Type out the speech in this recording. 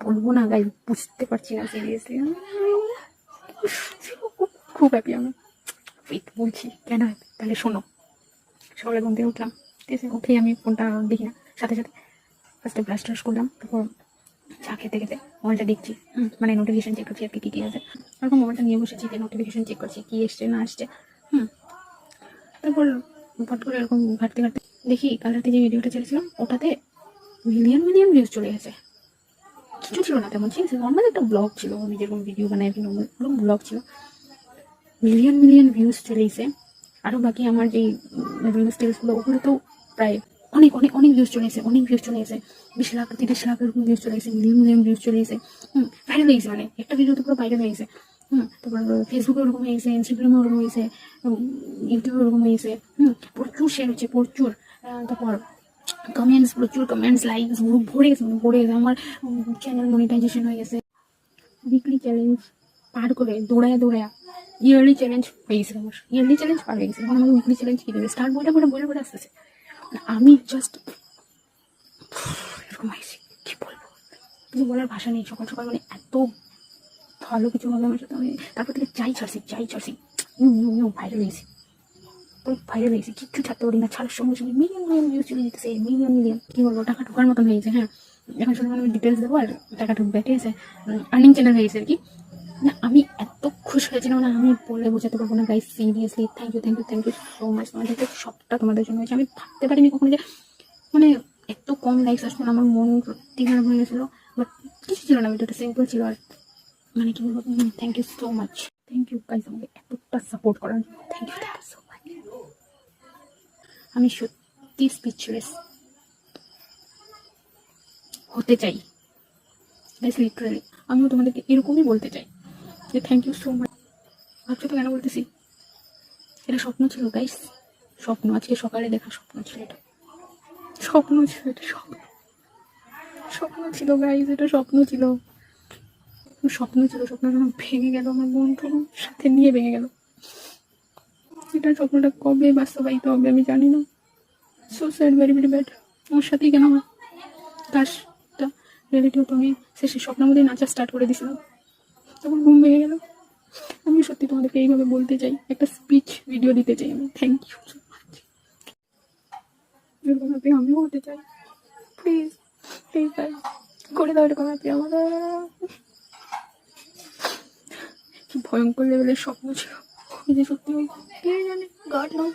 বলবো না গাইস, বুঝতে পারছি না সিরিয়াসলি। খুব হ্যাপি আমি। ওয়েট, বলছি কেন হ্যাপি, তাহলে শোনো। সকালে ঘুম থেকে উঠলাম, ঠিক আছে, উঠেই আমি ফোনটা দেখি না, সাথে সাথে ফার্স্টে ব্রাশ ট্রাশ করলাম, তারপর চা খেতে খেতে মোবাইলটা দেখছি, মানে নোটিফিকেশন চেক করছি আর কি কী আছে। তারপর মোবাইলটা নিয়ে বসেছি, যে নোটিফিকেশন চেক করছি কী এসছে না আসছে। তারপর ফট করে এরকম ঘাটতে ঘাটতে দেখি কাল রাতে যে ভিডিওটা ছেড়েছিলাম ওটাতে মিলিয়ন মিলিয়ন ভিউজ চলে গেছে। কিছু ছিল না তেমন, ঠিক আছে, নর্মাল একটা ব্লগ ছিল, আমি যেরকম ভিডিও বানাই আর কি, নর্মাল ব্লগ ছিল, মিলিয়ন মিলিয়ন ভিউজ চলে এসে। আরও বাকি আমার যেই রিলস টিলসগুলো ওগুলো তো প্রায় অনেক অনেক অনেক ভিউজ চলে এসে, অনেক ভিউজ চলে এসে, 20 লাখ 30 লাখ এরকম ভিউজ চলে এসে, মিলিয়ন মিলিয়ন ভিউজ চলে এসে। ভাইরাল হয়ে গেছে, মানে একটা ভিডিও তো পুরো ভাইরাল হয়ে গেছে। তারপর ফেসবুকে ওরকম হয়ে গেছে, ইনস্টাগ্রামে ওরকম হয়েছে, ইউটিউবে ওরকম হয়েছে। প্রচুর শেয়ার হচ্ছে, প্রচুর। তারপর কমেন্টস, প্রচুর কমেন্টস, লাইকস ভরে গেছে, মানে ভরে গেছে। আমার চ্যানেল মনিটাইজেশন হয়ে গেছে। উইকলি চ্যালেঞ্জ পার করে দৌড়ায়া দৌড়ায়া ইয়ারলি চ্যালেঞ্জ হয়ে গেছে। আমার ইয়ারলি চ্যালেঞ্জ পার হয়ে গেছে, এখন আমার উইকলি চ্যালেঞ্জ কি দেবে, স্টার্ট বলে বলে বলে বলে আসতেছে। আমি জাস্ট এরকম হয়েছি, কি বলবো, কিছু বলার ভাষা নেই। সকাল সকাল মানে এত ভালো কিছু হবে আমার সাথে, আমি তারপর থেকে চাই ছাড়ছি ভাইরাল হয়েছি, ভাইরাল হয়েছি, কিচ্ছু ছাড়তে পারি না, ছাড়ার সঙ্গে সঙ্গে মিলিয়ন মিলিয়ন ভিউজ চলে যেতেছে, মিলিয়ন মিলিয়ন। কি বলবো, টাকা ঢোকার মতন হয়েছে। হ্যাঁ, এখন শুধু আমি ডিটেলস দেবো আর টাকা ঢুকবে, ঠিক আছে, আর্নিং চ্যানেল হয়েছে আর কি। না, আমি এত খুশি হয়েছিলাম না, আমি বলে বোঝাতে পারবো না guys, seriously thank you thank you thank you so much. তোমাদের সবটা তোমাদের জন্য হয়েছে, আমি ভাবতে পারিনি কখনো যে মানে এত কম লাইকস আসবে। আমার মন সত্যি খারাপ হয়ে গেছিলো, বাট কিছু ছিল না, ভিডিওটা সিম্পল ছিল। আর মানে কি বলবো, thank you so much, thank you guys, আমাকে এতটা সাপোর্ট করার জন্য থ্যাংক ইউ সো মাচ। আমি সত্যি স্পিচলেস হতে চাই গাইস, লিটারালি আমিও তোমাদেরকে এরকমই বলতে চাই যে থ্যাংক ইউ সো মাচ। ভাবছো তো কেন বলতেছি, এটা স্বপ্ন ছিল গাইস, স্বপ্ন, আজকে সকালে দেখা স্বপ্ন ছিল, এটা স্বপ্ন ছিল, এটা স্বপ্ন ছিল গাইস, এটা স্বপ্ন ছিল, স্বপ্ন ছিল। স্বপ্নটা ভেঙে গেল, আমার বন্ধুর সাথে নিয়ে ভেঙে গেল। এটা স্বপ্নটা কবে বাস্তবায়িত হবে আমি জানি না। So sad, very very bad. আমার সাথেই কেন আমার কাজটা রিলেটিভ হতো, আমি সে স্বপ্নের মধ্যেই নাচা স্টার্ট করে দিয়েছিলাম, তখন ঘুম ভেঙে গেল। আমি সত্যি তোমাদেরকে এইভাবে বলতে চাই, একটা স্পিচ ভিডিও দিতে চাই আমি, থ্যাংক ইউ সো মাচ। এরকম হ্যাপি আমিও হতে চাই, প্লিজ প্লিজ ভাই করে দাও এরকম হ্যাপি আমাদের। কি ভয়ঙ্কর লেভেলের স্বপ্ন ছিল, যে সত্যি কে জানে, গাড নাও।